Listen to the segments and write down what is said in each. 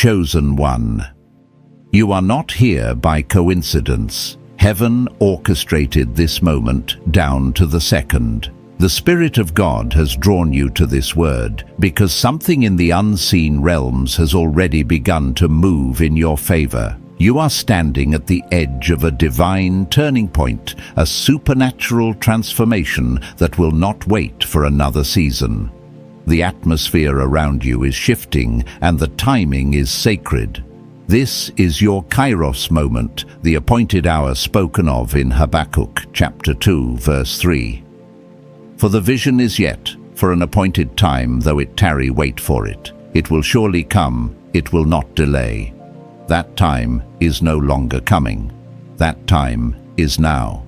Chosen one. You are not here by coincidence. Heaven orchestrated this moment down to the second. The Spirit of God has drawn you to this word because something in the unseen realms has already begun to move in your favor. You are standing at the edge of a divine turning point, a supernatural transformation that will not wait for another season. The atmosphere around you is shifting and the timing is sacred. This is your Kairos moment, the appointed hour spoken of in Habakkuk chapter 2, verse 3. For the vision is yet, for an appointed time, though it tarry, wait for it. It will surely come, it will not delay. That time is no longer coming. That time is now.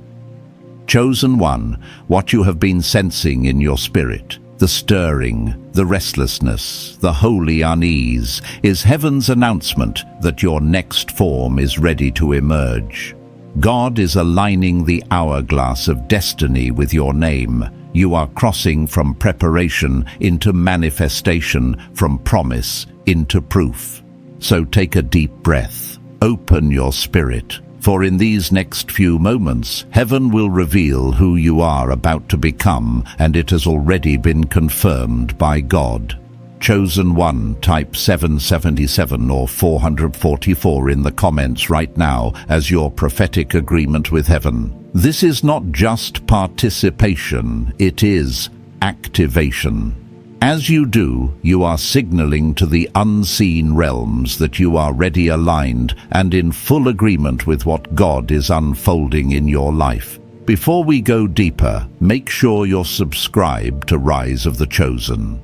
Chosen one, what you have been sensing in your spirit, the stirring, the restlessness, the holy unease, is heaven's announcement that your next form is ready to emerge. God is aligning the hourglass of destiny with your name. You are crossing from preparation into manifestation, from promise into proof. So take a deep breath, open your spirit, for in these next few moments, heaven will reveal who you are about to become, and it has already been confirmed by God. Chosen one, type 777 or 444 in the comments right now as your prophetic agreement with heaven. This is not just participation, it is activation. As you do, you are signaling to the unseen realms that you are ready, aligned, and in full agreement with what God is unfolding in your life. Before we go deeper, make sure you're subscribed to Rise of the Chosen.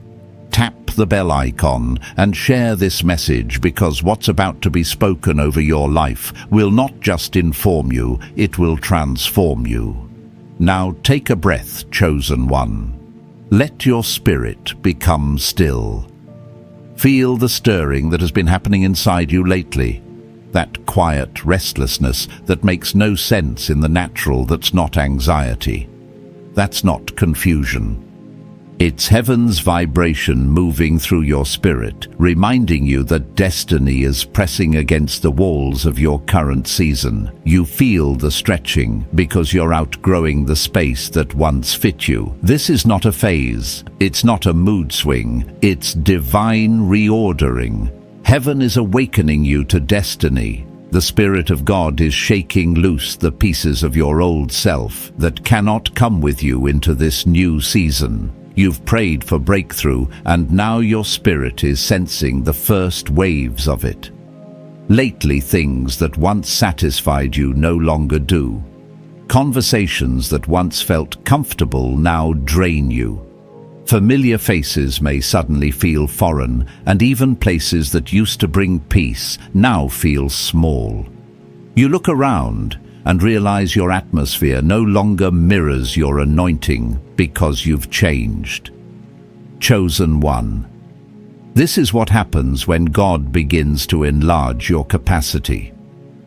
Tap the bell icon and share this message, because what's about to be spoken over your life will not just inform you, it will transform you. Now take a breath, chosen one. Let your spirit become still. Feel the stirring that has been happening inside you lately. That quiet restlessness that makes no sense in the natural, that's not anxiety. That's not confusion. It's heaven's vibration moving through your spirit, reminding you that destiny is pressing against the walls of your current season. You feel the stretching because you're outgrowing the space that once fit you. This is not a phase. It's not a mood swing. It's divine reordering. Heaven is awakening you to destiny. The Spirit of God is shaking loose the pieces of your old self that cannot come with you into this new season. You've prayed for breakthrough, and now your spirit is sensing the first waves of it. Lately, things that once satisfied you no longer do. Conversations that once felt comfortable now drain you. Familiar faces may suddenly feel foreign, and even places that used to bring peace now feel small. You look around and realize your atmosphere no longer mirrors your anointing because you've changed. Chosen one. This is what happens when God begins to enlarge your capacity.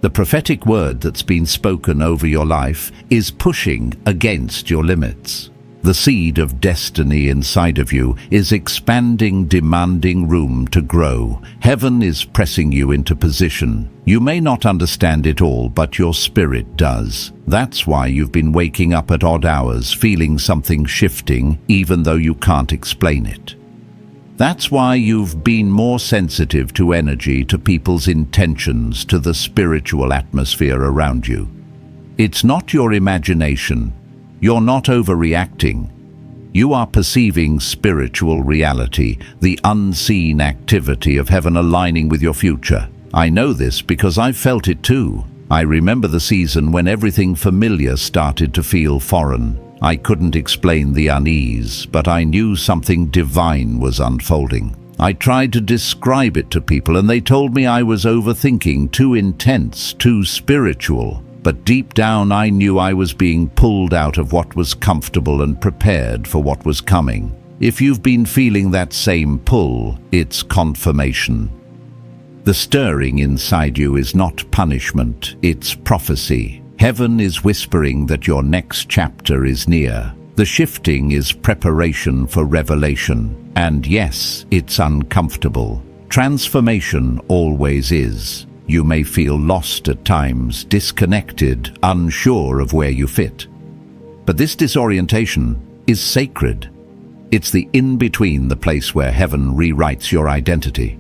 The prophetic word that's been spoken over your life is pushing against your limits. The seed of destiny inside of you is expanding, demanding room to grow. Heaven is pressing you into position. You may not understand it all, but your spirit does. That's why you've been waking up at odd hours, feeling something shifting, even though you can't explain it. That's why you've been more sensitive to energy, to people's intentions, to the spiritual atmosphere around you. It's not your imagination. You're not overreacting. You are perceiving spiritual reality, the unseen activity of heaven aligning with your future. I know this because I've felt it too. I remember the season when everything familiar started to feel foreign. I couldn't explain the unease, but I knew something divine was unfolding. I tried to describe it to people, and they told me I was overthinking, too intense, too spiritual. But deep down I knew I was being pulled out of what was comfortable and prepared for what was coming. If you've been feeling that same pull, it's confirmation. The stirring inside you is not punishment, it's prophecy. Heaven is whispering that your next chapter is near. The shifting is preparation for revelation. And yes, it's uncomfortable. Transformation always is. You may feel lost at times, disconnected, unsure of where you fit. But this disorientation is sacred. It's the in-between, the place where heaven rewrites your identity.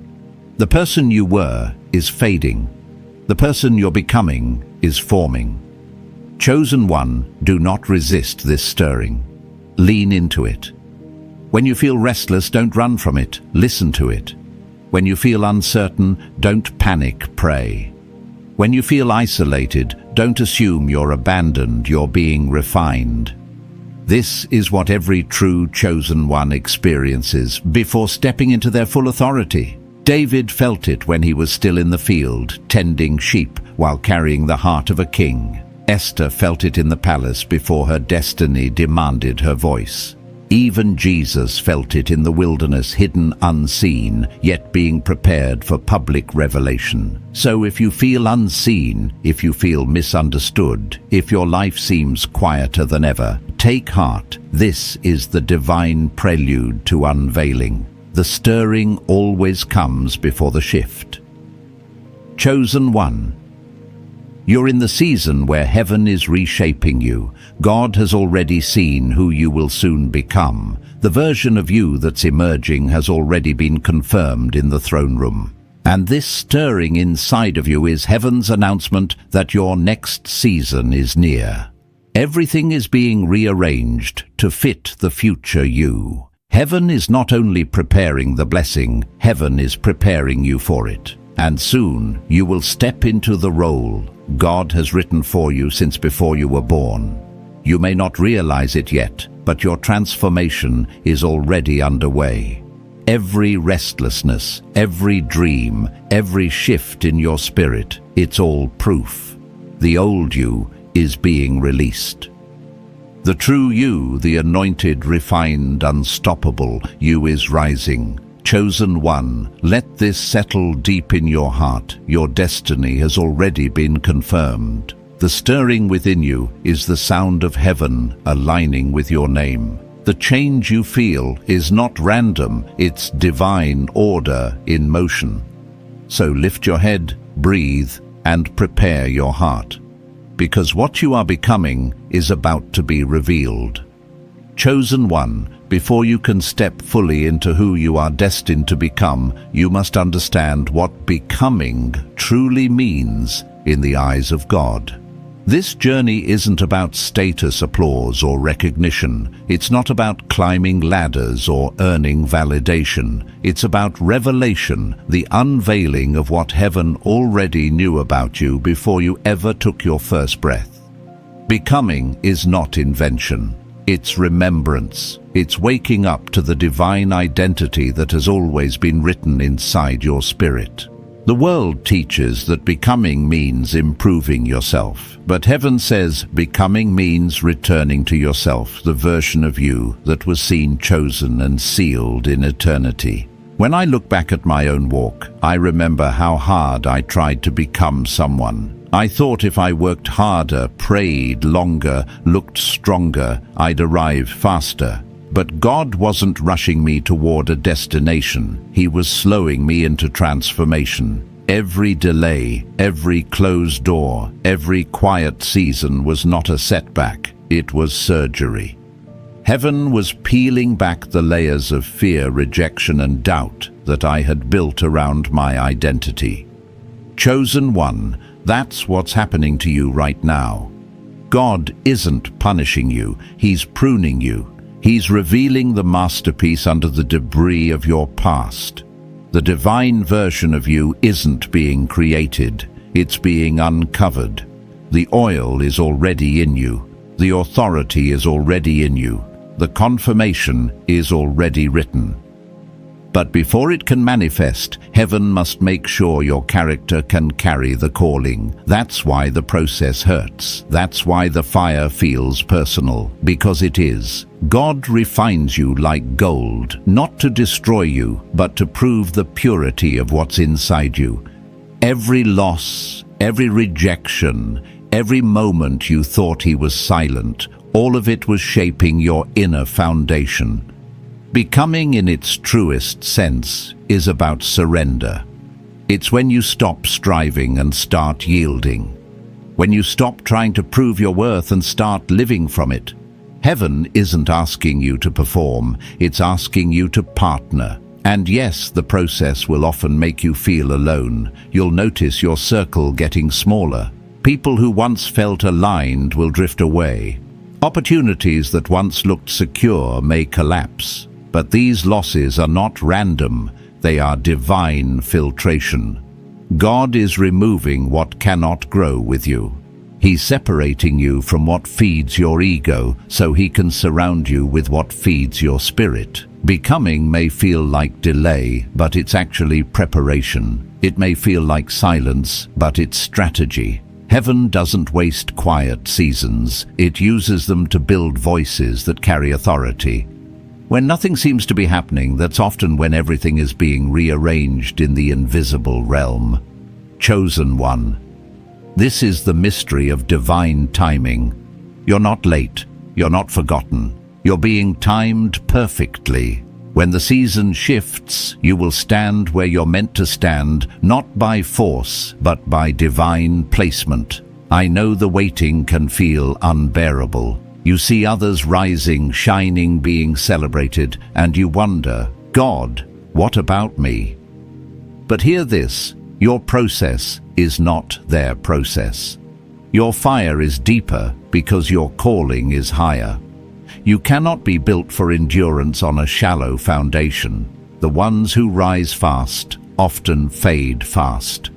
The person you were is fading. The person you're becoming is forming. Chosen one, do not resist this stirring. Lean into it. When you feel restless, don't run from it. Listen to it. When you feel uncertain, don't panic, pray. When you feel isolated, don't assume you're abandoned, you're being refined. This is what every true chosen one experiences before stepping into their full authority. David felt it when he was still in the field, tending sheep while carrying the heart of a king. Esther felt it in the palace before her destiny demanded her voice. Even Jesus felt it in the wilderness, hidden, unseen, yet being prepared for public revelation. So if you feel unseen, if you feel misunderstood, if your life seems quieter than ever, take heart. This is the divine prelude to unveiling. The stirring always comes before the shift. Chosen one. You're in the season where heaven is reshaping you. God has already seen who you will soon become. The version of you that's emerging has already been confirmed in the throne room. And this stirring inside of you is heaven's announcement that your next season is near. Everything is being rearranged to fit the future you. Heaven is not only preparing the blessing, heaven is preparing you for it. And soon you will step into the role God has written for you since before you were born. You may not realize it yet, but your transformation is already underway. Every restlessness, every dream, every shift in your spirit, it's all proof. The old you is being released. The true you, the anointed, refined, unstoppable you is rising. Chosen one, let this settle deep in your heart. Your destiny has already been confirmed. The stirring within you is the sound of heaven aligning with your name. The change you feel is not random, it's divine order in motion. So lift your head, breathe, and prepare your heart. Because what you are becoming is about to be revealed. Chosen one, before you can step fully into who you are destined to become, you must understand what becoming truly means in the eyes of God. This journey isn't about status, applause, or recognition. It's not about climbing ladders or earning validation. It's about revelation, the unveiling of what heaven already knew about you before you ever took your first breath. Becoming is not invention. It's remembrance. It's waking up to the divine identity that has always been written inside your spirit. The world teaches that becoming means improving yourself, but heaven says becoming means returning to yourself, the version of you that was seen, chosen, and sealed in eternity. When I look back at my own walk, I remember how hard I tried to become someone. I thought if I worked harder, prayed longer, looked stronger, I'd arrive faster. But God wasn't rushing me toward a destination. He was slowing me into transformation. Every delay, every closed door, every quiet season was not a setback. It was surgery. Heaven was peeling back the layers of fear, rejection, and doubt that I had built around my identity. Chosen one, that's what's happening to you right now. God isn't punishing you. He's pruning you. He's revealing the masterpiece under the debris of your past. The divine version of you isn't being created. It's being uncovered. The oil is already in you. The authority is already in you. The confirmation is already written. But before it can manifest, heaven must make sure your character can carry the calling. That's why the process hurts. That's why the fire feels personal, because it is. God refines you like gold, not to destroy you, but to prove the purity of what's inside you. Every loss, every rejection, every moment you thought he was silent, all of it was shaping your inner foundation. Becoming in its truest sense is about surrender. It's when you stop striving and start yielding. When you stop trying to prove your worth and start living from it. Heaven isn't asking you to perform, it's asking you to partner. And yes, the process will often make you feel alone. You'll notice your circle getting smaller. People who once felt aligned will drift away. Opportunities that once looked secure may collapse. But these losses are not random, they are divine filtration. God is removing what cannot grow with you. He's separating you from what feeds your ego so he can surround you with what feeds your spirit. Becoming may feel like delay, but it's actually preparation. It may feel like silence, but it's strategy. Heaven doesn't waste quiet seasons. It uses them to build voices that carry authority. When nothing seems to be happening, that's often when everything is being rearranged in the invisible realm. Chosen one. This is the mystery of divine timing. You're not late. You're not forgotten. You're being timed perfectly. When the season shifts, you will stand where you're meant to stand, not by force, but by divine placement. I know the waiting can feel unbearable. You see others rising, shining, being celebrated, and you wonder, God, what about me? But hear this, your process is not their process. Your fire is deeper because your calling is higher. You cannot be built for endurance on a shallow foundation. The ones who rise fast often fade fast.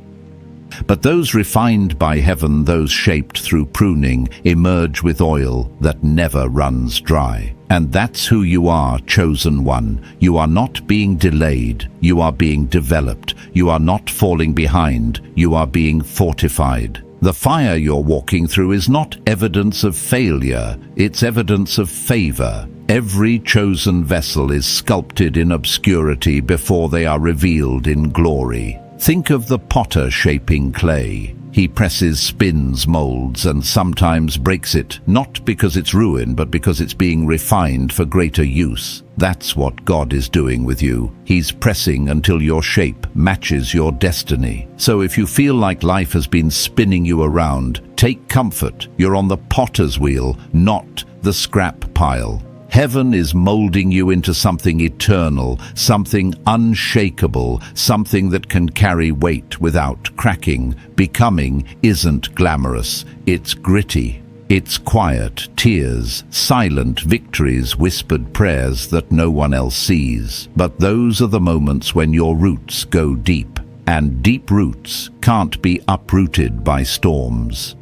But those refined by heaven, those shaped through pruning, emerge with oil that never runs dry. And that's who you are, chosen one. You are not being delayed. You are being developed. You are not falling behind. You are being fortified. The fire you're walking through is not evidence of failure. It's evidence of favor. Every chosen vessel is sculpted in obscurity before they are revealed in glory. Think of the potter shaping clay. He presses, spins, molds, and sometimes breaks it, not because it's ruined, but because it's being refined for greater use. That's what God is doing with you. He's pressing until your shape matches your destiny. So if you feel like life has been spinning you around, take comfort. You're on the potter's wheel, not the scrap pile. Heaven is molding you into something eternal, something unshakable, something that can carry weight without cracking. Becoming isn't glamorous, it's gritty. It's quiet, tears, silent victories, whispered prayers that no one else sees. But those are the moments when your roots go deep, and deep roots can't be uprooted by storms.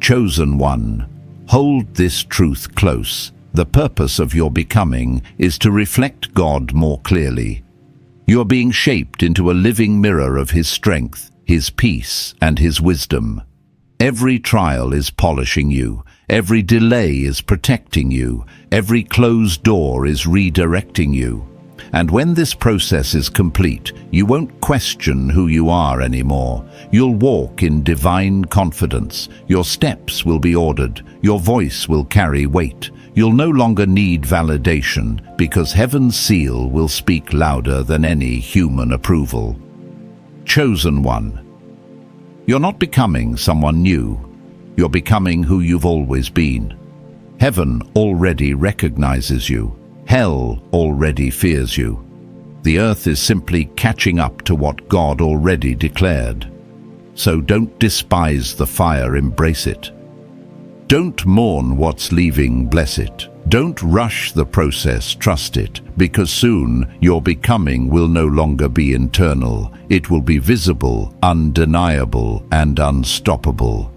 Chosen one, hold this truth close. The purpose of your becoming is to reflect God more clearly. You are being shaped into a living mirror of His strength, His peace, and His wisdom. Every trial is polishing you. Every delay is protecting you. Every closed door is redirecting you. And when this process is complete, you won't question who you are anymore. You'll walk in divine confidence. Your steps will be ordered. Your voice will carry weight. You'll no longer need validation because heaven's seal will speak louder than any human approval. Chosen one. You're not becoming someone new. You're becoming who you've always been. Heaven already recognizes you. Hell already fears you. The earth is simply catching up to what God already declared. So don't despise the fire, embrace it. Don't mourn what's leaving, bless it. Don't rush the process, trust it, because soon your becoming will no longer be internal. It will be visible, undeniable, and unstoppable.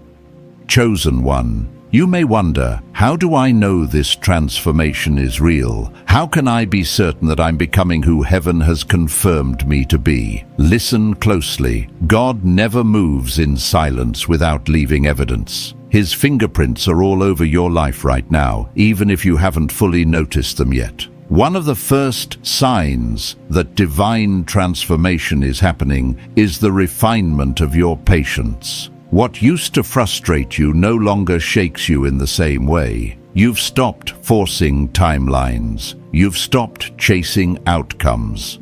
Chosen one, you may wonder, how do I know this transformation is real? How can I be certain that I'm becoming who heaven has confirmed me to be? Listen closely. God never moves in silence without leaving evidence. His fingerprints are all over your life right now, even if you haven't fully noticed them yet. One of the first signs that divine transformation is happening is the refinement of your patience. What used to frustrate you no longer shakes you in the same way. You've stopped forcing timelines. You've stopped chasing outcomes.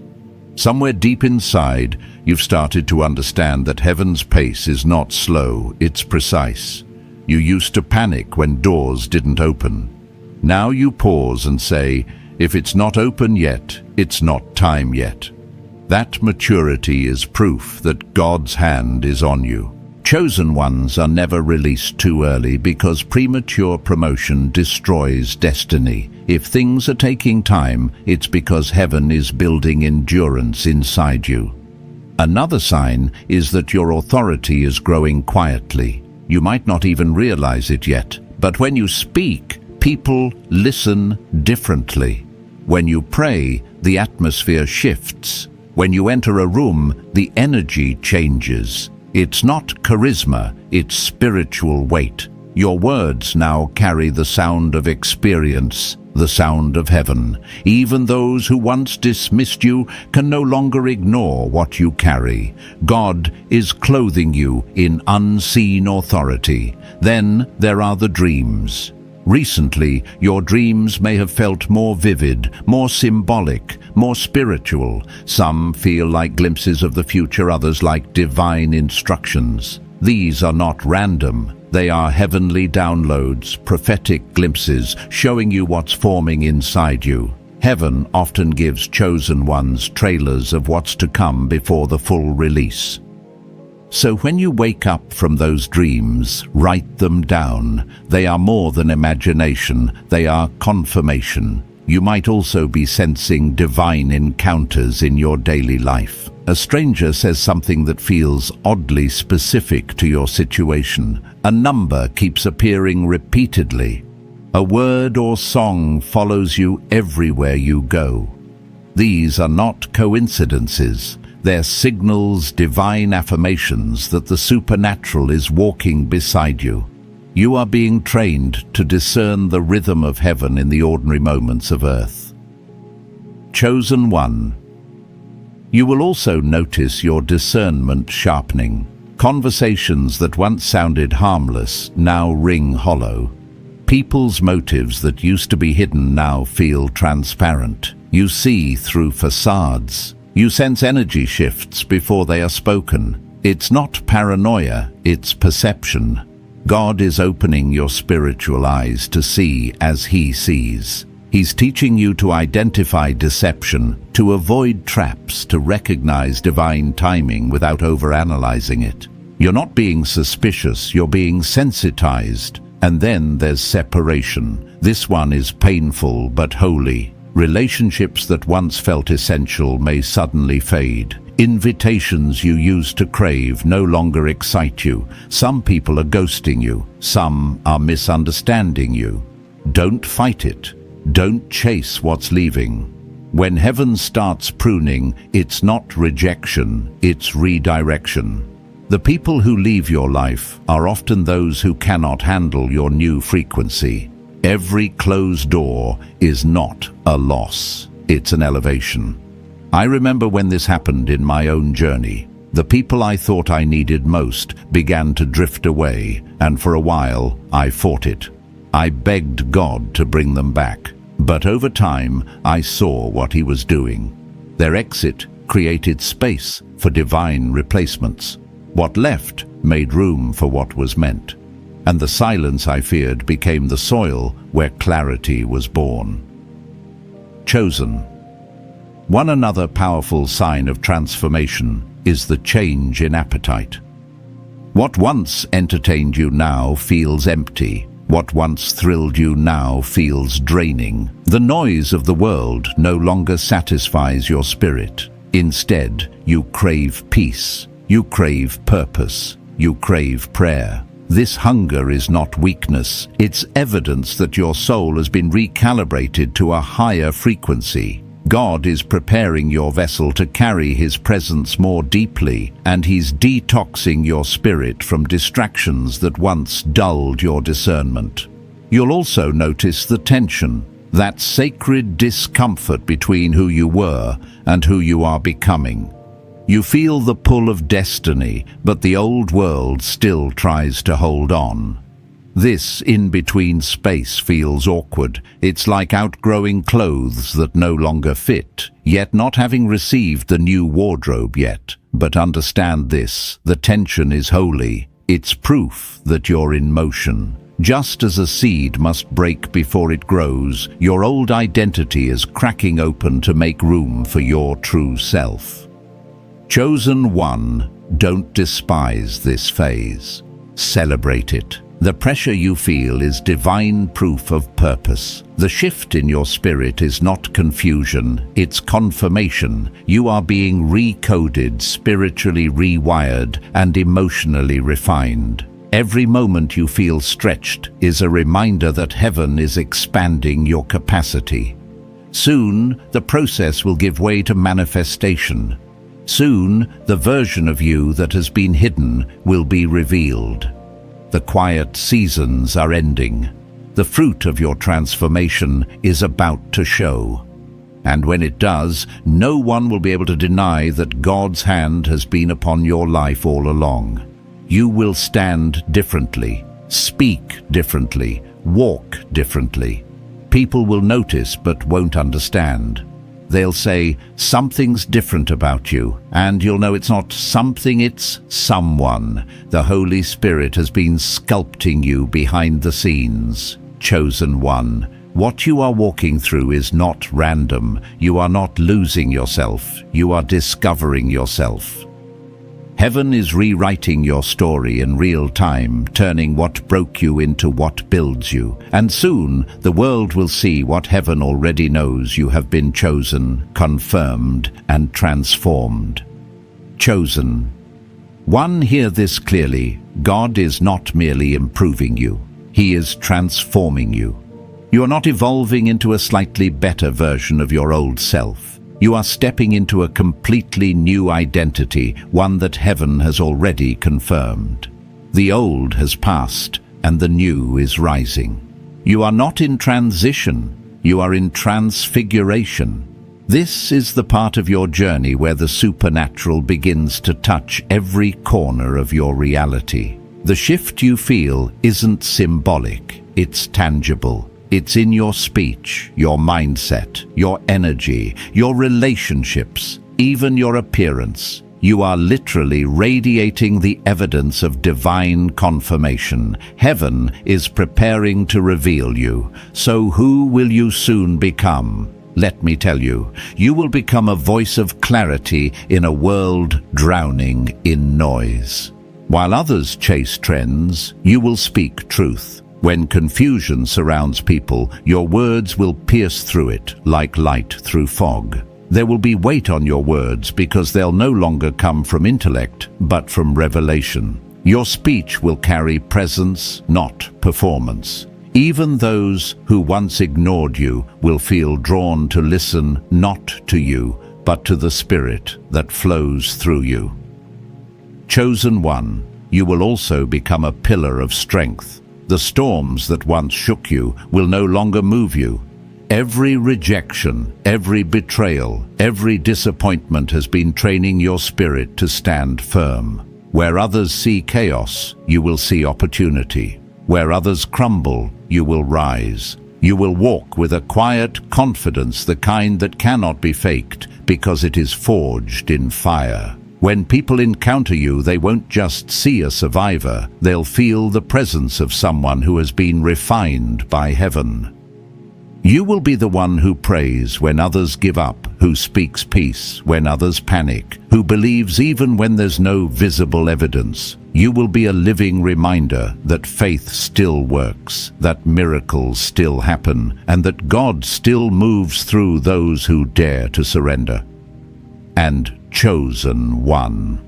Somewhere deep inside, you've started to understand that heaven's pace is not slow, it's precise. You used to panic when doors didn't open. Now you pause and say, if it's not open yet, it's not time yet. That maturity is proof that God's hand is on you. Chosen ones are never released too early because premature promotion destroys destiny. If things are taking time, it's because heaven is building endurance inside you. Another sign is that your authority is growing quietly. You might not even realize it yet, but when you speak, people listen differently. When you pray, the atmosphere shifts. When you enter a room, the energy changes. It's not charisma, it's spiritual weight. Your words now carry the sound of experience, the sound of heaven. Even those who once dismissed you can no longer ignore what you carry. God is clothing you in unseen authority. Then there are the dreams. Recently, your dreams may have felt more vivid, more symbolic, more spiritual. Some feel like glimpses of the future, others like divine instructions. These are not random. They are heavenly downloads, prophetic glimpses, showing you what's forming inside you. Heaven often gives chosen ones trailers of what's to come before the full release. So when you wake up from those dreams, write them down. They are more than imagination, they are confirmation. You might also be sensing divine encounters in your daily life. A stranger says something that feels oddly specific to your situation. A number keeps appearing repeatedly. A word or song follows you everywhere you go. These are not coincidences. They're signals, divine affirmations that the supernatural is walking beside you. You are being trained to discern the rhythm of heaven in the ordinary moments of earth. Chosen one. You will also notice your discernment sharpening. Conversations that once sounded harmless now ring hollow. People's motives that used to be hidden now feel transparent. You see through facades. You sense energy shifts before they are spoken. It's not paranoia, it's perception. God is opening your spiritual eyes to see as He sees. He's teaching you to identify deception, to avoid traps, to recognize divine timing without overanalyzing it. You're not being suspicious, you're being sensitized. And then there's separation. This one is painful but holy. Relationships that once felt essential may suddenly fade. Invitations you used to crave no longer excite you. Some people are ghosting you. Some are misunderstanding you. Don't fight it. Don't chase what's leaving. When heaven starts pruning, it's not rejection, it's redirection. The people who leave your life are often those who cannot handle your new frequency. Every closed door is not a loss, it's an elevation. I remember when this happened in my own journey. The people I thought I needed most began to drift away, and for a while I fought it. I begged God to bring them back, but over time I saw what He was doing. Their exit created space for divine replacements. What left made room for what was meant. And the silence I feared became the soil where clarity was born. Chosen. One another powerful sign of transformation is the change in appetite. What once entertained you now feels empty. What once thrilled you now feels draining. The noise of the world no longer satisfies your spirit. Instead, you crave peace. You crave purpose. You crave prayer. This hunger is not weakness, it's evidence that your soul has been recalibrated to a higher frequency. God is preparing your vessel to carry His presence more deeply, and He's detoxing your spirit from distractions that once dulled your discernment. You'll also notice the tension, that sacred discomfort between who you were and who you are becoming. You feel the pull of destiny, but the old world still tries to hold on. This in-between space feels awkward. It's like outgrowing clothes that no longer fit, yet not having received the new wardrobe yet. But understand this, the tension is holy. It's proof that you're in motion. Just as a seed must break before it grows, your old identity is cracking open to make room for your true self. Chosen one, don't despise this phase. Celebrate it. The pressure you feel is divine proof of purpose. The shift in your spirit is not confusion, it's confirmation. You are being recoded, spiritually rewired, and emotionally refined. Every moment you feel stretched is a reminder that heaven is expanding your capacity. Soon, the process will give way to manifestation. Soon, the version of you that has been hidden will be revealed. The quiet seasons are ending. The fruit of your transformation is about to show. And when it does, no one will be able to deny that God's hand has been upon your life all along. You will stand differently, speak differently, walk differently. People will notice but won't understand. They'll say, something's different about you, and you'll know it's not something, it's someone. The Holy Spirit has been sculpting you behind the scenes. Chosen one, what you are walking through is not random. You are not losing yourself, you are discovering yourself. Heaven is rewriting your story in real time, turning what broke you into what builds you. And soon, the world will see what heaven already knows: you have been chosen, confirmed, and transformed. Chosen. One, hear this clearly. God is not merely improving you. He is transforming you. You are not evolving into a slightly better version of your old self. You are stepping into a completely new identity, one that heaven has already confirmed. The old has passed, and the new is rising. You are not in transition, you are in transfiguration. This is the part of your journey where the supernatural begins to touch every corner of your reality. The shift you feel isn't symbolic, it's tangible. It's in your speech, your mindset, your energy, your relationships, even your appearance. You are literally radiating the evidence of divine confirmation. Heaven is preparing to reveal you. So who will you soon become? Let me tell you, you will become a voice of clarity in a world drowning in noise. While others chase trends, you will speak truth. When confusion surrounds people, your words will pierce through it like light through fog. There will be weight on your words because they'll no longer come from intellect, but from revelation. Your speech will carry presence, not performance. Even those who once ignored you will feel drawn to listen not to you, but to the Spirit that flows through you. Chosen one, you will also become a pillar of strength. The storms that once shook you will no longer move you. Every rejection, every betrayal, every disappointment has been training your spirit to stand firm. Where others see chaos, you will see opportunity. Where others crumble, you will rise. You will walk with a quiet confidence, the kind that cannot be faked because it is forged in fire. When people encounter you, they won't just see a survivor, they'll feel the presence of someone who has been refined by heaven. You will be the one who prays when others give up, who speaks peace when others panic, who believes even when there's no visible evidence. You will be a living reminder that faith still works, that miracles still happen, and that God still moves through those who dare to surrender. And chosen one.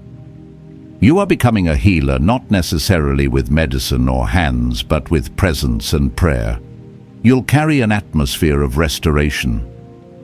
You are becoming a healer, not necessarily with medicine or hands, but with presence and prayer. You'll carry an atmosphere of restoration.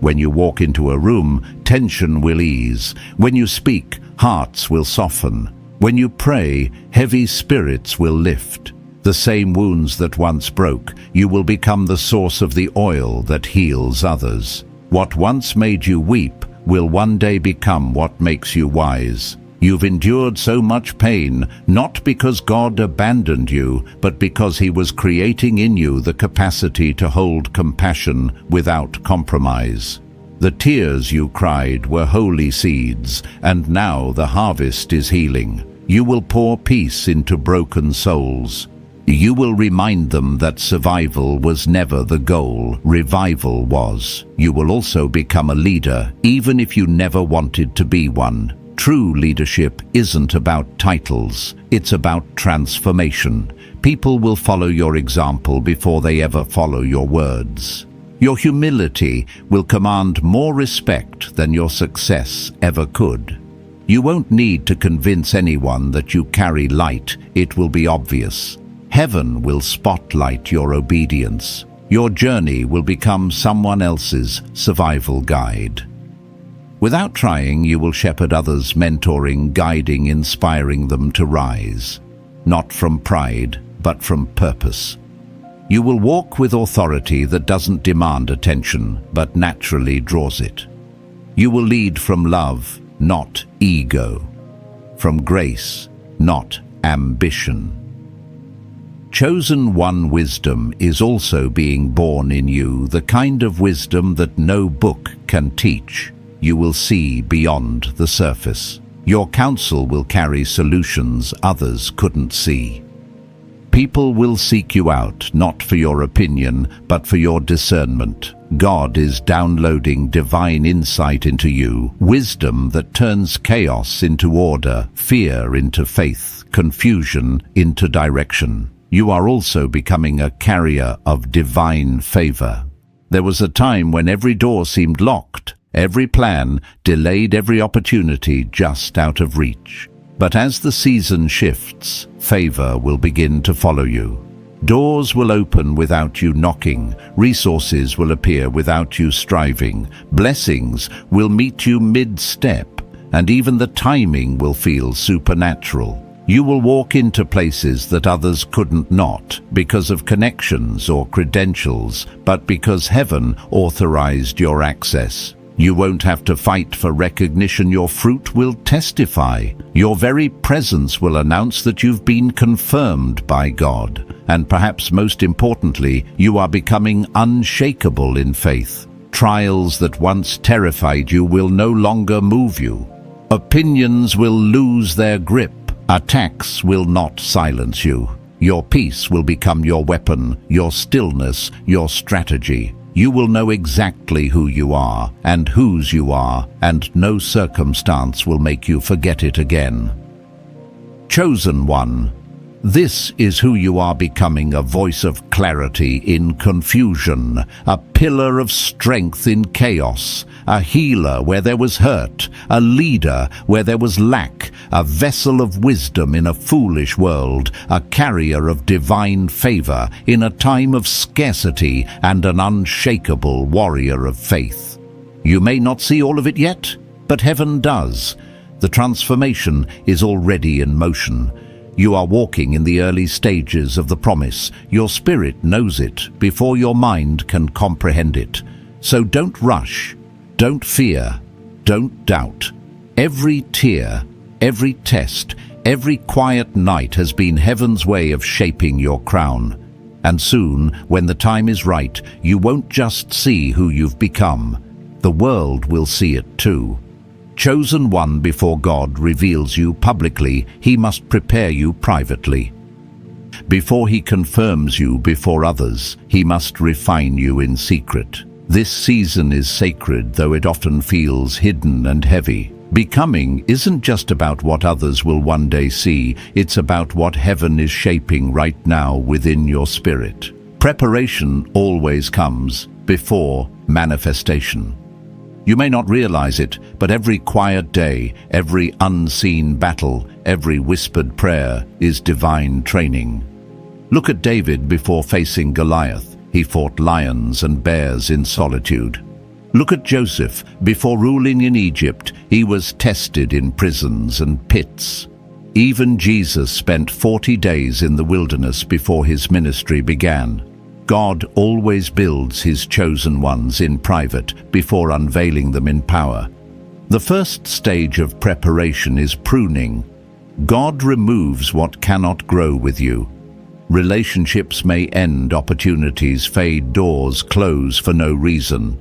When you walk into a room, tension will ease. When you speak, hearts will soften. When you pray, heavy spirits will lift. The same wounds that once broke, you will become the source of the oil that heals others. What once made you weep will one day become what makes you wise. You've endured so much pain, not because God abandoned you, but because He was creating in you the capacity to hold compassion without compromise. The tears you cried were holy seeds, and now the harvest is healing. You will pour peace into broken souls. You will remind them that survival was never the goal, revival was. You will also become a leader, even if you never wanted to be one. True leadership isn't about titles, it's about transformation. People will follow your example before they ever follow your words. Your humility will command more respect than your success ever could. You won't need to convince anyone that you carry light, it will be obvious. Heaven will spotlight your obedience. Your journey will become someone else's survival guide. Without trying, you will shepherd others, mentoring, guiding, inspiring them to rise. Not from pride, but from purpose. You will walk with authority that doesn't demand attention, but naturally draws it. You will lead from love, not ego. From grace, not ambition. Chosen one wisdom is also being born in you, the kind of wisdom that no book can teach. You will see beyond the surface. Your counsel will carry solutions others couldn't see. People will seek you out, not for your opinion, but for your discernment. God is downloading divine insight into you, wisdom that turns chaos into order, fear into faith, confusion into direction. You are also becoming a carrier of divine favor. There was a time when every door seemed locked, every plan delayed, every opportunity just out of reach. But as the season shifts, favor will begin to follow you. Doors will open without you knocking, resources will appear without you striving, blessings will meet you mid-step, and even the timing will feel supernatural. You will walk into places that others couldn't, not because of connections or credentials, but because heaven authorized your access. You won't have to fight for recognition. Your fruit will testify. Your very presence will announce that you've been confirmed by God. And perhaps most importantly, you are becoming unshakable in faith. Trials that once terrified you will no longer move you. Opinions will lose their grip. Attacks will not silence you. Your peace will become your weapon, your stillness, your strategy. You will know exactly who you are and whose you are, and no circumstance will make you forget it again. Chosen one, this is who you are becoming: a voice of clarity in confusion, a pillar of strength in chaos, a healer where there was hurt, a leader where there was lack, a vessel of wisdom in a foolish world, a carrier of divine favor in a time of scarcity, and an unshakable warrior of faith. You may not see all of it yet, but heaven does. The transformation is already in motion. You are walking in the early stages of the promise. Your spirit knows it before your mind can comprehend it. So don't rush, don't fear, don't doubt. Every tear, every test, every quiet night has been heaven's way of shaping your crown. And soon, when the time is right, you won't just see who you've become. The world will see it too. Chosen one, before God reveals you publicly, He must prepare you privately. Before He confirms you before others, He must refine you in secret. This season is sacred, though it often feels hidden and heavy. Becoming isn't just about what others will one day see, it's about what heaven is shaping right now within your spirit. Preparation always comes before manifestation. You may not realize it, but every quiet day, every unseen battle, every whispered prayer is divine training. Look at David before facing Goliath. He fought lions and bears in solitude. Look at Joseph before ruling in Egypt. He was tested in prisons and pits. Even Jesus spent 40 days in the wilderness before his ministry began. God always builds His chosen ones in private before unveiling them in power. The first stage of preparation is pruning. God removes what cannot grow with you. Relationships may end, opportunities fade, doors close for no reason.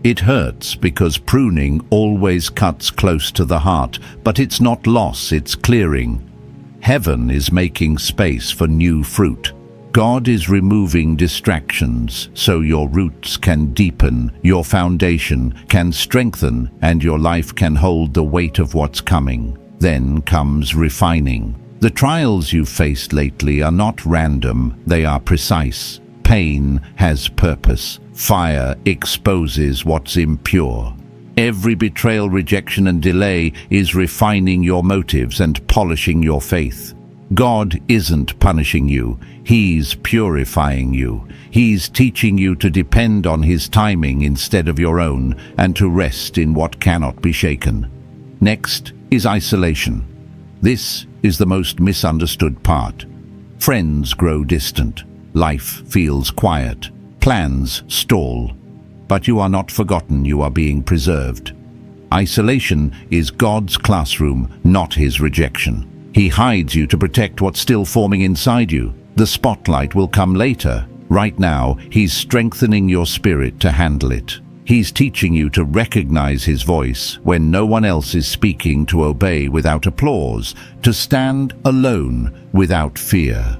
It hurts because pruning always cuts close to the heart, but it's not loss, it's clearing. Heaven is making space for new fruit. God is removing distractions so your roots can deepen, your foundation can strengthen, and your life can hold the weight of what's coming. Then comes refining. The trials you've faced lately are not random, they are precise. Pain has purpose. Fire exposes what's impure. Every betrayal, rejection, and delay is refining your motives and polishing your faith. God isn't punishing you, He's purifying you. He's teaching you to depend on His timing instead of your own, and to rest in what cannot be shaken. Next is isolation. This is the most misunderstood part. Friends grow distant. Life feels quiet. Plans stall. But you are not forgotten, you are being preserved. Isolation is God's classroom, not His rejection. He hides you to protect what's still forming inside you. The spotlight will come later. Right now, He's strengthening your spirit to handle it. He's teaching you to recognize His voice when no one else is speaking, to obey without applause, to stand alone without fear.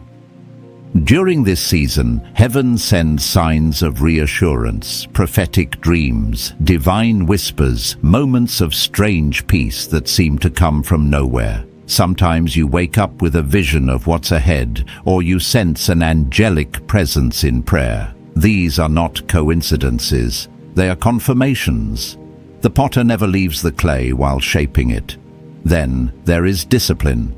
During this season, heaven sends signs of reassurance, prophetic dreams, divine whispers, moments of strange peace that seem to come from nowhere. Sometimes you wake up with a vision of what's ahead, or you sense an angelic presence in prayer. These are not coincidences, they are confirmations. The potter never leaves the clay while shaping it. Then there is discipline.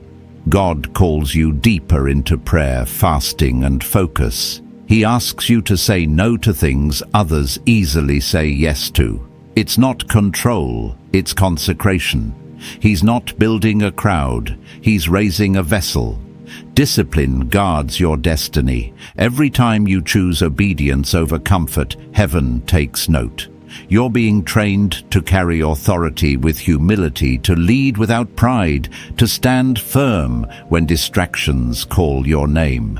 God calls you deeper into prayer, fasting, and focus. He asks you to say no to things others easily say yes to. It's not control, it's consecration. He's not building a crowd, He's raising a vessel. Discipline guards your destiny. Every time you choose obedience over comfort, heaven takes note. You're being trained to carry authority with humility, to lead without pride, to stand firm when distractions call your name.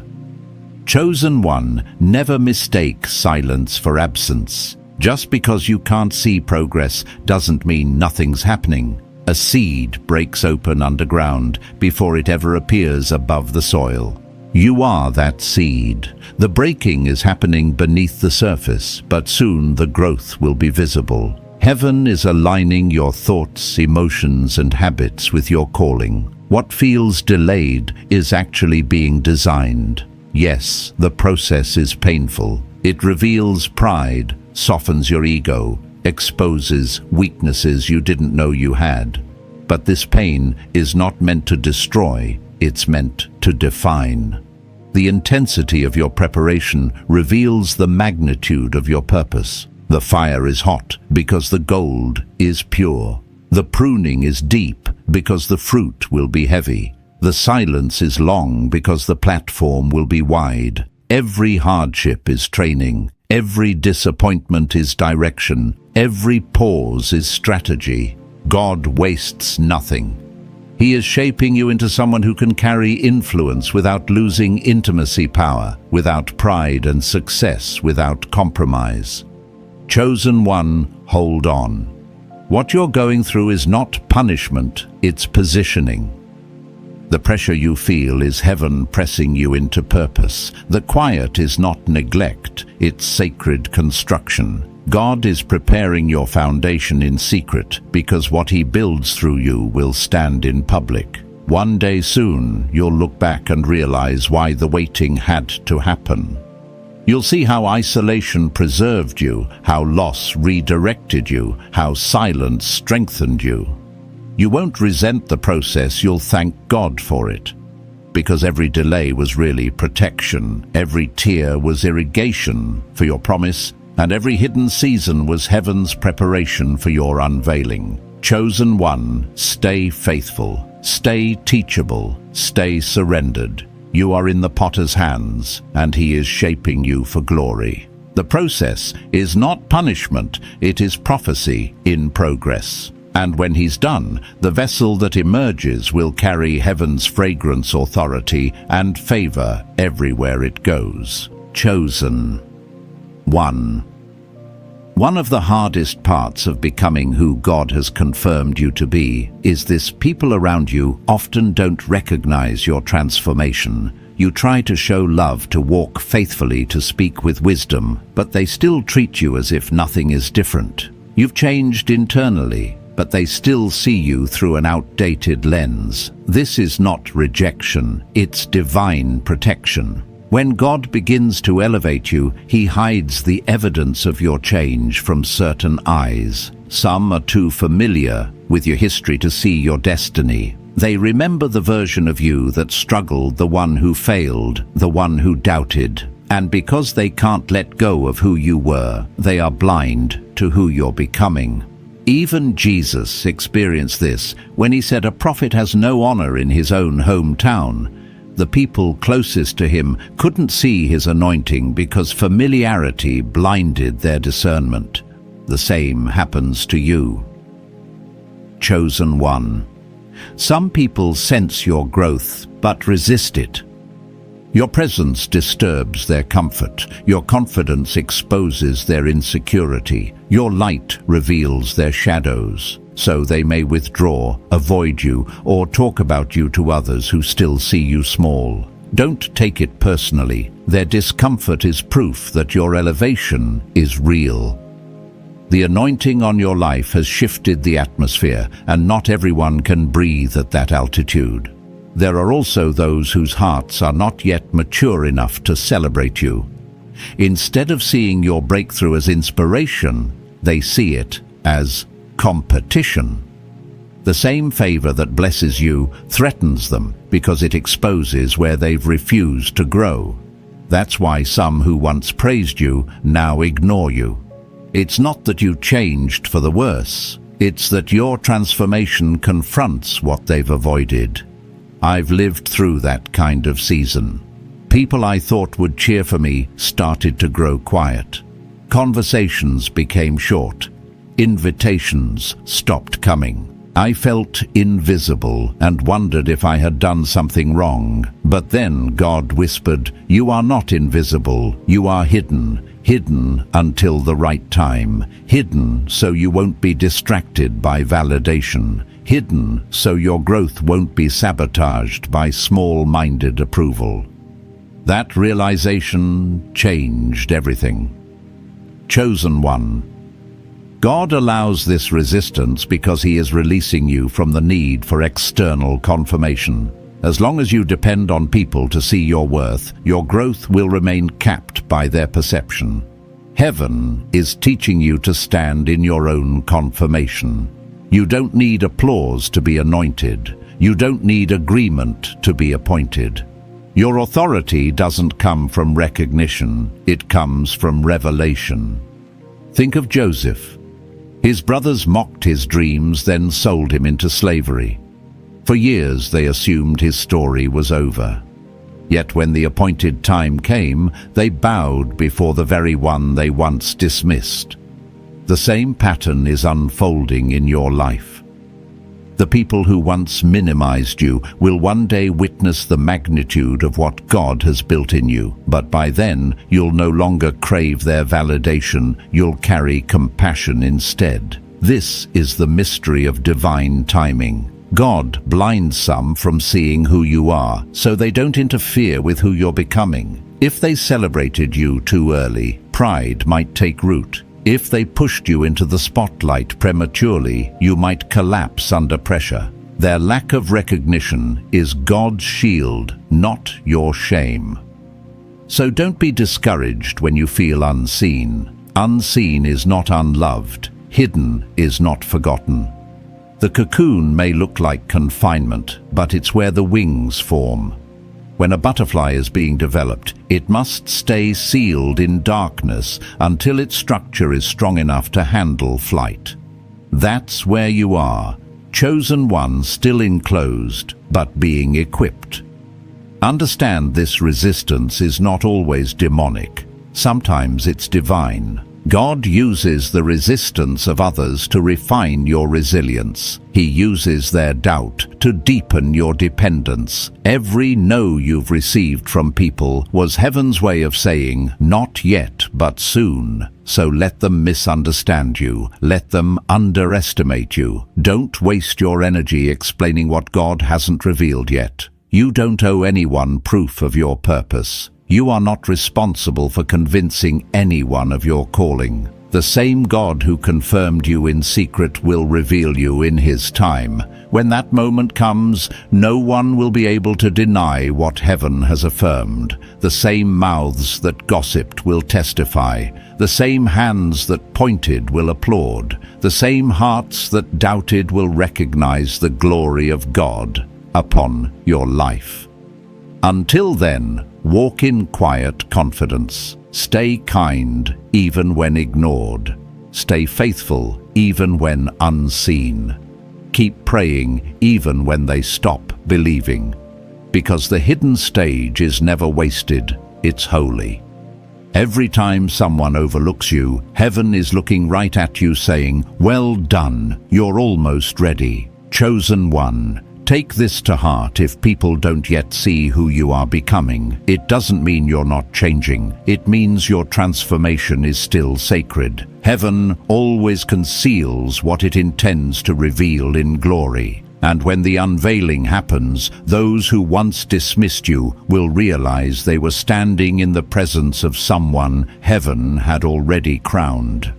Chosen one, never mistake silence for absence. Just because you can't see progress doesn't mean nothing's happening. A seed breaks open underground before it ever appears above the soil. You are that seed. The breaking is happening beneath the surface, but soon the growth will be visible. Heaven is aligning your thoughts, emotions, and habits with your calling. What feels delayed is actually being designed. Yes, the process is painful. It reveals pride, softens your ego, exposes weaknesses you didn't know you had. But this pain is not meant to destroy, it's meant to define. The intensity of your preparation reveals the magnitude of your purpose. The fire is hot because the gold is pure. The pruning is deep because the fruit will be heavy. The silence is long because the platform will be wide. Every hardship is training. Every disappointment is direction. Every pause is strategy. God wastes nothing. He is shaping you into someone who can carry influence without losing intimacy power, without pride, and success without compromise. Chosen one, hold on. What you're going through is not punishment, it's positioning. The pressure you feel is heaven pressing you into purpose. The quiet is not neglect, it's sacred construction. God is preparing your foundation in secret because what He builds through you will stand in public. One day soon, you'll look back and realize why the waiting had to happen. You'll see how isolation preserved you, how loss redirected you, how silence strengthened you. You won't resent the process, you'll thank God for it. Because every delay was really protection, every tear was irrigation for your promise, and every hidden season was heaven's preparation for your unveiling. Chosen one, stay faithful, stay teachable, stay surrendered. You are in the potter's hands, and he is shaping you for glory. The process is not punishment, it is prophecy in progress. And when he's done, the vessel that emerges will carry heaven's fragrance, authority, and favor everywhere it goes. Chosen. 1. One of the hardest parts of becoming who God has confirmed you to be is this: people around you often don't recognize your transformation. You try to show love, to walk faithfully, to speak with wisdom, but they still treat you as if nothing is different. You've changed internally, but they still see you through an outdated lens. This is not rejection, it's divine protection. When God begins to elevate you, he hides the evidence of your change from certain eyes. Some are too familiar with your history to see your destiny. They remember the version of you that struggled, the one who failed, the one who doubted. And because they can't let go of who you were, they are blind to who you're becoming. Even Jesus experienced this when he said a prophet has no honor in his own hometown. The people closest to him couldn't see his anointing because familiarity blinded their discernment. The same happens to you. Chosen one. Some people sense your growth but resist it. Your presence disturbs their comfort. Your confidence exposes their insecurity. Your light reveals their shadows. So they may withdraw, avoid you, or talk about you to others who still see you small. Don't take it personally. Their discomfort is proof that your elevation is real. The anointing on your life has shifted the atmosphere, and not everyone can breathe at that altitude. There are also those whose hearts are not yet mature enough to celebrate you. Instead of seeing your breakthrough as inspiration, they see it as competition. The same favor that blesses you threatens them because it exposes where they've refused to grow. That's why some who once praised you now ignore you. It's not that you changed for the worse. It's that your transformation confronts what they've avoided. I've lived through that kind of season. People I thought would cheer for me started to grow quiet. Conversations became short. Invitations stopped coming. I felt invisible and wondered if I had done something wrong. But then God whispered, "You are not invisible, you are hidden. Hidden until the right time. Hidden so you won't be distracted by validation. Hidden so your growth won't be sabotaged by small-minded approval." That realization changed everything. Chosen one. God allows this resistance because he is releasing you from the need for external confirmation. As long as you depend on people to see your worth, your growth will remain capped by their perception. Heaven is teaching you to stand in your own confirmation. You don't need applause to be anointed. You don't need agreement to be appointed. Your authority doesn't come from recognition, it comes from revelation. Think of Joseph. His brothers mocked his dreams, then sold him into slavery. For years they assumed his story was over. Yet when the appointed time came, they bowed before the very one they once dismissed. The same pattern is unfolding in your life. The people who once minimized you will one day witness the magnitude of what God has built in you. But by then, you'll no longer crave their validation, you'll carry compassion instead. This is the mystery of divine timing. God blinds some from seeing who you are, so they don't interfere with who you're becoming. If they celebrated you too early, pride might take root. If they pushed you into the spotlight prematurely, you might collapse under pressure. Their lack of recognition is God's shield, not your shame. So don't be discouraged when you feel unseen. Unseen is not unloved. Hidden is not forgotten. The cocoon may look like confinement, but it's where the wings form. When a butterfly is being developed, it must stay sealed in darkness until its structure is strong enough to handle flight. That's where you are, chosen one, still enclosed, but being equipped. Understand this resistance is not always demonic. Sometimes it's divine. God uses the resistance of others to refine your resilience. He uses their doubt to deepen your dependence. Every no you've received from people was heaven's way of saying, not yet, but soon. So let them misunderstand you. Let them underestimate you. Don't waste your energy explaining what God hasn't revealed yet. You don't owe anyone proof of your purpose. You are not responsible for convincing anyone of your calling. The same God who confirmed you in secret will reveal you in His time. When that moment comes, no one will be able to deny what heaven has affirmed. The same mouths that gossiped will testify. The same hands that pointed will applaud. The same hearts that doubted will recognize the glory of God upon your life. Until then, walk in quiet confidence. Stay kind even when ignored. Stay faithful even when unseen. Keep praying even when they stop believing. Because the hidden stage is never wasted, it's holy. Every time someone overlooks you, heaven is looking right at you saying, well done, you're almost ready. Chosen one. Take this to heart. If people don't yet see who you are becoming, it doesn't mean you're not changing. It means your transformation is still sacred. Heaven always conceals what it intends to reveal in glory. And when the unveiling happens, those who once dismissed you will realize they were standing in the presence of someone heaven had already crowned.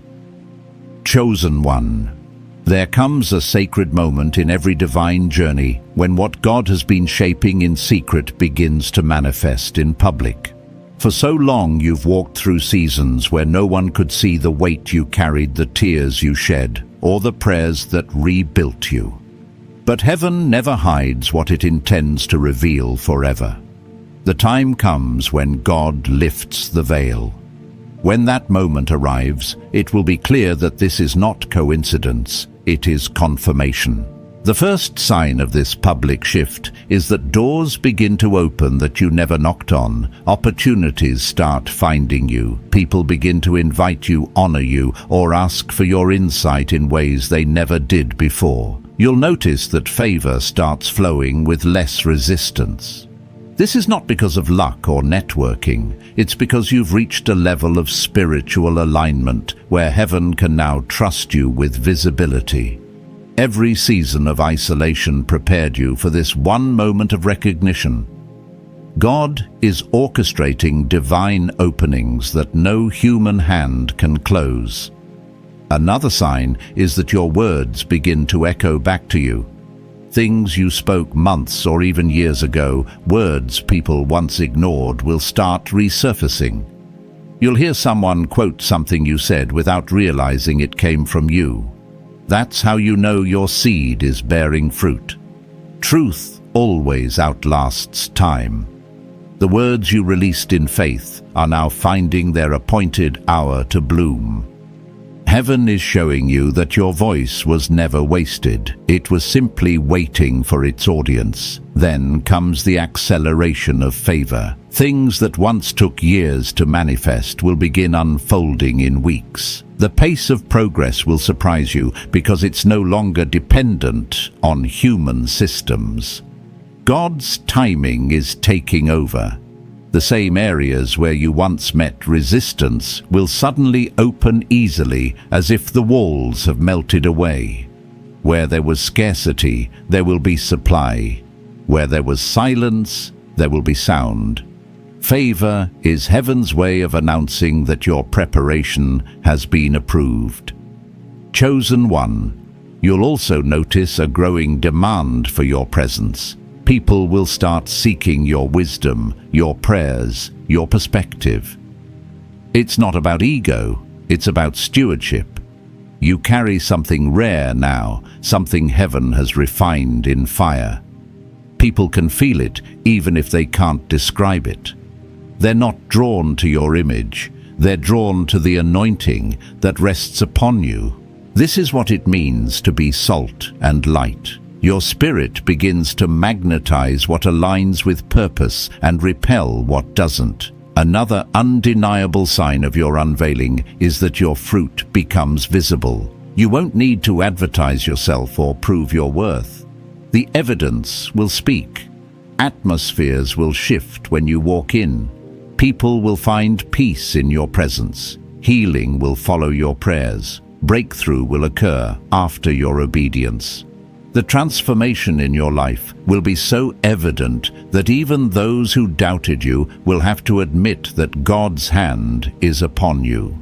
Chosen one. There comes a sacred moment in every divine journey when what God has been shaping in secret begins to manifest in public. For so long you've walked through seasons where no one could see the weight you carried, the tears you shed, or the prayers that rebuilt you. But heaven never hides what it intends to reveal forever. The time comes when God lifts the veil. When that moment arrives, it will be clear that this is not coincidence. It is confirmation. The first sign of this public shift is that doors begin to open that you never knocked on. Opportunities start finding you. People begin to invite you, honor you, or ask for your insight in ways they never did before. You'll notice that favor starts flowing with less resistance. This is not because of luck or networking. It's because you've reached a level of spiritual alignment where heaven can now trust you with visibility. Every season of isolation prepared you for this one moment of recognition. God is orchestrating divine openings that no human hand can close. Another sign is that your words begin to echo back to you. Things you spoke months or even years ago, words people once ignored, will start resurfacing. You'll hear someone quote something you said without realizing it came from you. That's how you know your seed is bearing fruit. Truth always outlasts time. The words you released in faith are now finding their appointed hour to bloom. Heaven is showing you that your voice was never wasted. It was simply waiting for its audience. Then comes the acceleration of favor. Things that once took years to manifest will begin unfolding in weeks. The pace of progress will surprise you because it's no longer dependent on human systems. God's timing is taking over. The same areas where you once met resistance will suddenly open easily, as if the walls have melted away. Where there was scarcity, there will be supply. Where there was silence, there will be sound. Favor is heaven's way of announcing that your preparation has been approved. Chosen one, you'll also notice a growing demand for your presence. People will start seeking your wisdom, your prayers, your perspective. It's not about ego, it's about stewardship. You carry something rare now, something heaven has refined in fire. People can feel it, even if they can't describe it. They're not drawn to your image, they're drawn to the anointing that rests upon you. This is what it means to be salt and light. Your spirit begins to magnetize what aligns with purpose and repel what doesn't. Another undeniable sign of your unveiling is that your fruit becomes visible. You won't need to advertise yourself or prove your worth. The evidence will speak. Atmospheres will shift when you walk in. People will find peace in your presence. Healing will follow your prayers. Breakthrough will occur after your obedience. The transformation in your life will be so evident that even those who doubted you will have to admit that God's hand is upon you.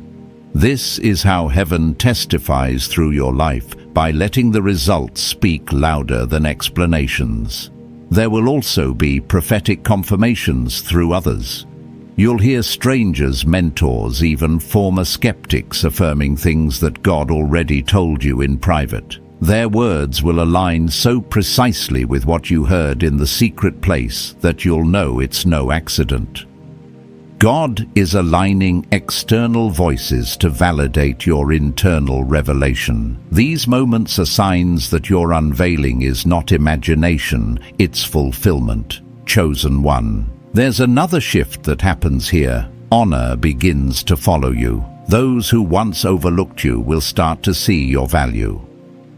This is how heaven testifies through your life, by letting the results speak louder than explanations. There will also be prophetic confirmations through others. You'll hear strangers, mentors, even former skeptics affirming things that God already told you in private. Their words will align so precisely with what you heard in the secret place that you'll know it's no accident. God is aligning external voices to validate your internal revelation. These moments are signs that your unveiling is not imagination, it's fulfillment. Chosen one. There's another shift that happens here. Honor begins to follow you. Those who once overlooked you will start to see your value.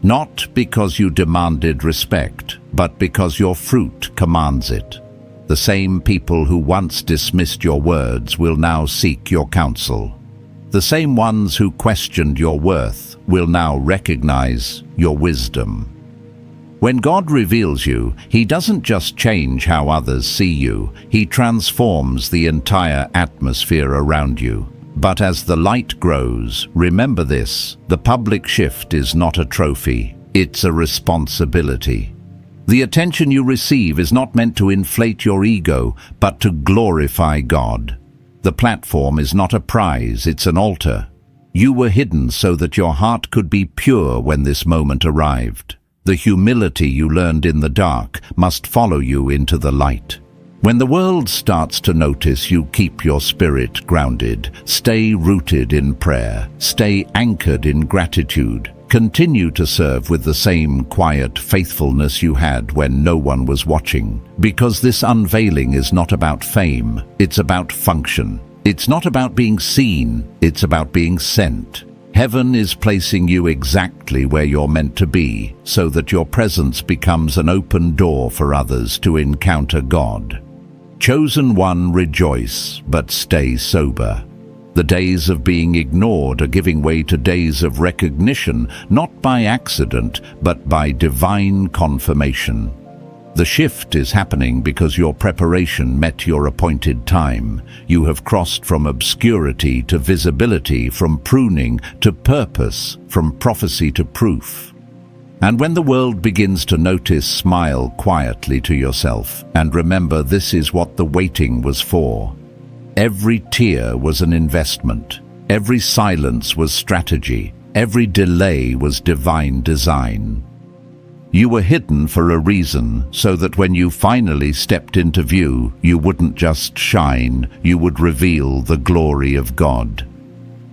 Not because you demanded respect, but because your fruit commands it. The same people who once dismissed your words will now seek your counsel. The same ones who questioned your worth will now recognize your wisdom. When God reveals you, He doesn't just change how others see you, He transforms the entire atmosphere around you. But as the light grows, remember this: the public shift is not a trophy, it's a responsibility. The attention you receive is not meant to inflate your ego, but to glorify God. The platform is not a prize, it's an altar. You were hidden so that your heart could be pure when this moment arrived. The humility you learned in the dark must follow you into the light. When the world starts to notice you, keep your spirit grounded. Stay rooted in prayer. Stay anchored in gratitude. Continue to serve with the same quiet faithfulness you had when no one was watching. Because this unveiling is not about fame, it's about function. It's not about being seen, it's about being sent. Heaven is placing you exactly where you're meant to be, so that your presence becomes an open door for others to encounter God. Chosen one, rejoice, but stay sober. The days of being ignored are giving way to days of recognition, not by accident, but by divine confirmation. The shift is happening because your preparation met your appointed time. You have crossed from obscurity to visibility, from pruning to purpose, from prophecy to proof. And when the world begins to notice, smile quietly to yourself, and remember this is what the waiting was for. Every tear was an investment. Every silence was strategy. Every delay was divine design. You were hidden for a reason, so that when you finally stepped into view, you wouldn't just shine, you would reveal the glory of God.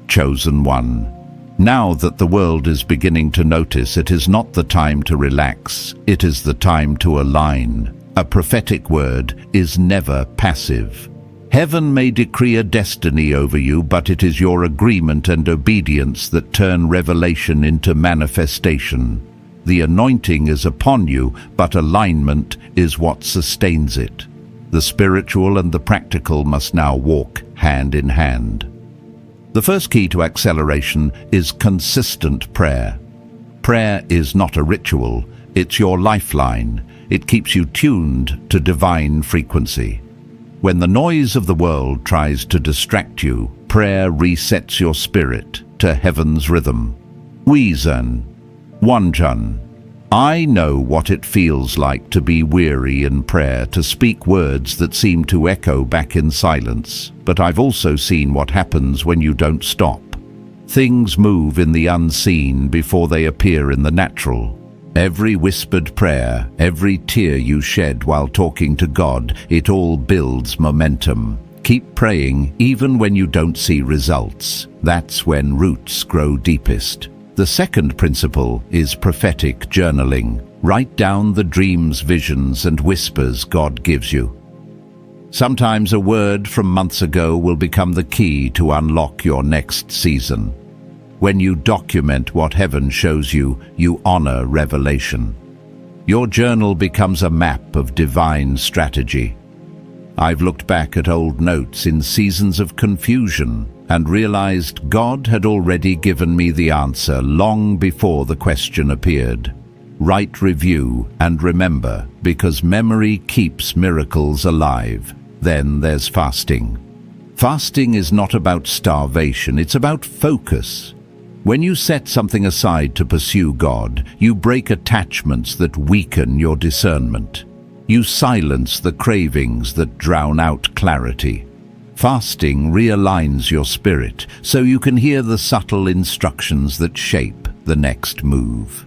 Chosen one. Now that the world is beginning to notice, it is not the time to relax, it is the time to align. A prophetic word is never passive. Heaven may decree a destiny over you, but it is your agreement and obedience that turn revelation into manifestation. The anointing is upon you, but alignment is what sustains it. The spiritual and the practical must now walk hand in hand. The first key to acceleration is consistent prayer. Prayer is not a ritual, it's your lifeline. It keeps you tuned to divine frequency. When the noise of the world tries to distract you, prayer resets your spirit to heaven's rhythm. Weezan. Wanjan. I know what it feels like to be weary in prayer, to speak words that seem to echo back in silence, but I've also seen what happens when you don't stop. Things move in the unseen before they appear in the natural. Every whispered prayer, every tear you shed while talking to God, it all builds momentum. Keep praying even when you don't see results. That's when roots grow deepest. The second principle is prophetic journaling. Write down the dreams, visions, and whispers God gives you. Sometimes a word from months ago will become the key to unlock your next season. When you document what heaven shows you, you honor revelation. Your journal becomes a map of divine strategy. I've looked back at old notes in seasons of confusion and realized God had already given me the answer long before the question appeared. Write, review, and remember, because memory keeps miracles alive. Then there's fasting. Fasting is not about starvation, it's about focus. When you set something aside to pursue God, you break attachments that weaken your discernment. You silence the cravings that drown out clarity. Fasting realigns your spirit so you can hear the subtle instructions that shape the next move.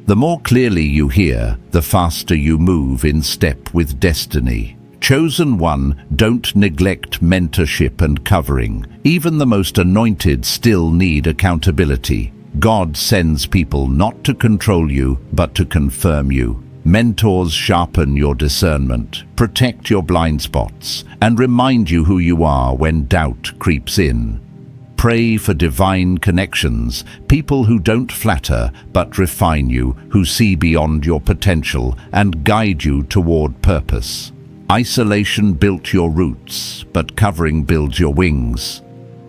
The more clearly you hear, the faster you move in step with destiny. Chosen one, don't neglect mentorship and covering. Even the most anointed still need accountability. God sends people not to control you, but to confirm you. Mentors sharpen your discernment, protect your blind spots, and remind you who you are when doubt creeps in. Pray for divine connections, people who don't flatter but refine you, who see beyond your potential and guide you toward purpose. Isolation built your roots, but covering builds your wings.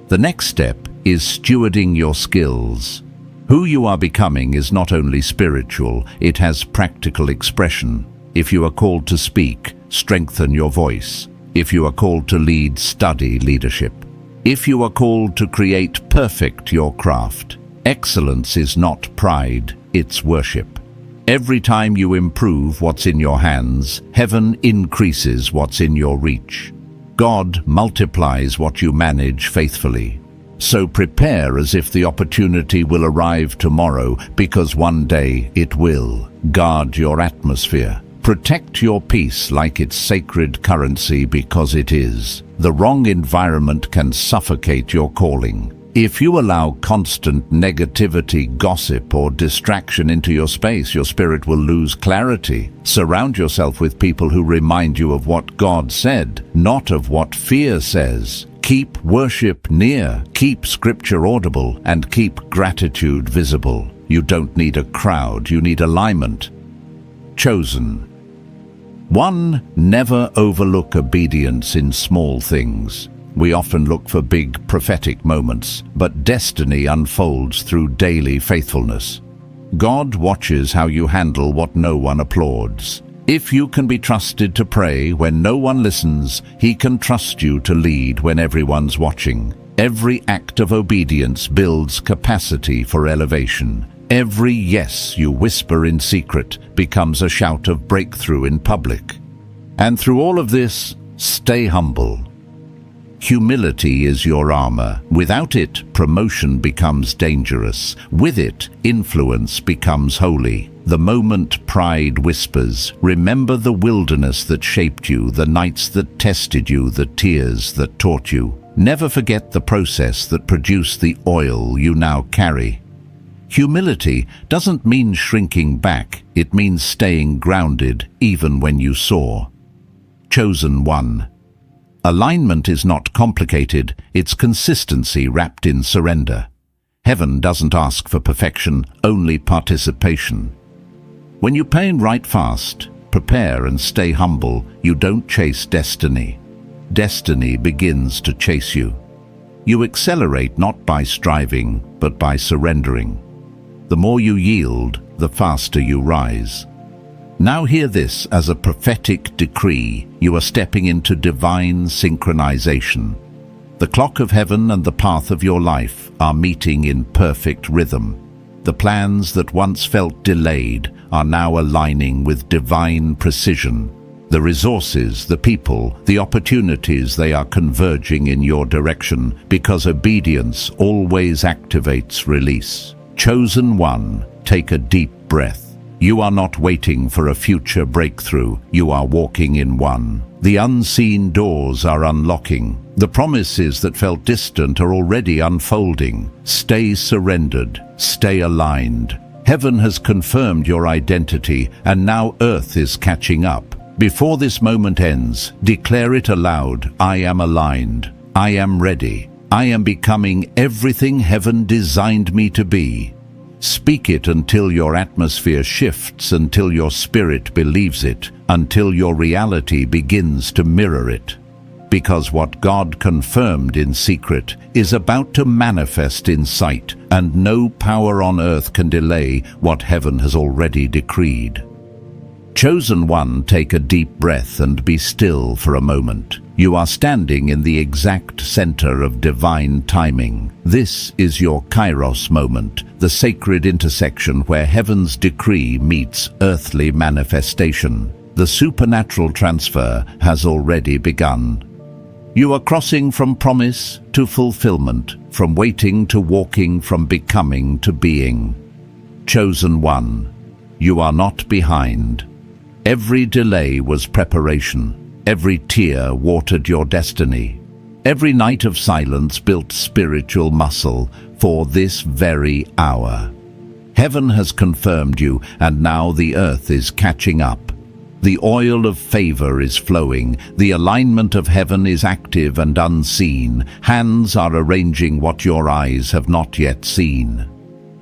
The next step is stewarding your skills. Who you are becoming is not only spiritual, it has practical expression. If you are called to speak, strengthen your voice. If you are called to lead, study leadership. If you are called to create, perfect your craft. Excellence is not pride, it's worship. Every time you improve what's in your hands, heaven increases what's in your reach. God multiplies what you manage faithfully. So prepare as if the opportunity will arrive tomorrow, because one day it will. Guard your atmosphere. Protect your peace like it's sacred currency, because it is. The wrong environment can suffocate your calling. If you allow constant negativity, gossip, or distraction into your space, your spirit will lose clarity. Surround yourself with people who remind you of what God said, not of what fear says. Keep worship near, keep scripture audible, and keep gratitude visible. You don't need a crowd, you need alignment. Chosen. 1. Never overlook obedience in small things. We often look for big prophetic moments, but destiny unfolds through daily faithfulness. God watches how you handle what no one applauds. If you can be trusted to pray when no one listens, He can trust you to lead when everyone's watching. Every act of obedience builds capacity for elevation. Every yes you whisper in secret becomes a shout of breakthrough in public. And through all of this, stay humble. Humility is your armor. Without it, promotion becomes dangerous. With it, influence becomes holy. The moment pride whispers, remember the wilderness that shaped you, the nights that tested you, the tears that taught you. Never forget the process that produced the oil you now carry. Humility doesn't mean shrinking back, it means staying grounded even when you soar. Chosen one. Alignment is not complicated, it's consistency wrapped in surrender. Heaven doesn't ask for perfection, only participation. When you pay right fast, prepare and stay humble, you don't chase destiny. Destiny begins to chase you. You accelerate not by striving, but by surrendering. The more you yield, the faster you rise. Now hear this as a prophetic decree. You are stepping into divine synchronization. The clock of heaven and the path of your life are meeting in perfect rhythm. The plans that once felt delayed are now aligning with divine precision. The resources, the people, the opportunities, they are converging in your direction, because obedience always activates release. Chosen one, take a deep breath. You are not waiting for a future breakthrough, you are walking in one. The unseen doors are unlocking. The promises that felt distant are already unfolding. Stay surrendered, stay aligned. Heaven has confirmed your identity, and now earth is catching up. Before this moment ends, declare it aloud. I am aligned. I am ready. I am becoming everything heaven designed me to be. Speak it until your atmosphere shifts, until your spirit believes it, until your reality begins to mirror it. Because what God confirmed in secret is about to manifest in sight, and no power on earth can delay what heaven has already decreed. Chosen one, take a deep breath and be still for a moment. You are standing in the exact center of divine timing. This is your Kairos moment, the sacred intersection where heaven's decree meets earthly manifestation. The supernatural transfer has already begun. You are crossing from promise to fulfillment, from waiting to walking, from becoming to being. Chosen one, you are not behind. Every delay was preparation. Every tear watered your destiny. Every night of silence built spiritual muscle for this very hour. Heaven has confirmed you, and now the earth is catching up. The oil of favor is flowing. The alignment of heaven is active and unseen. Hands are arranging what your eyes have not yet seen.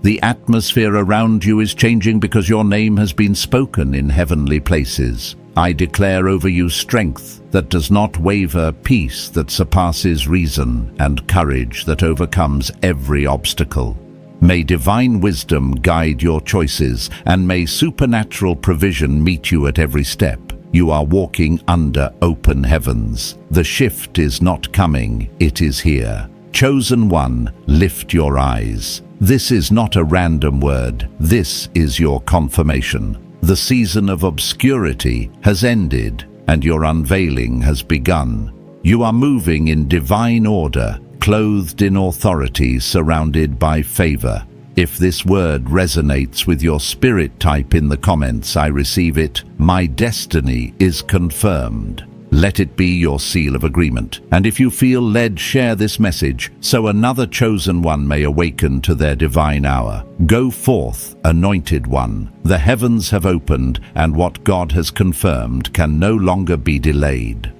The atmosphere around you is changing because your name has been spoken in heavenly places. I declare over you strength that does not waver, peace that surpasses reason, and courage that overcomes every obstacle. May divine wisdom guide your choices, and may supernatural provision meet you at every step. You are walking under open heavens. The shift is not coming, it is here. Chosen one, lift your eyes. This is not a random word. This is your confirmation. The season of obscurity has ended, and your unveiling has begun. You are moving in divine order, clothed in authority, surrounded by favor. If this word resonates with your spirit, type in the comments, I receive it. My destiny is confirmed. Let it be your seal of agreement. And if you feel led, share this message so another chosen one may awaken to their divine hour. Go forth, anointed one. The heavens have opened, and what God has confirmed can no longer be delayed.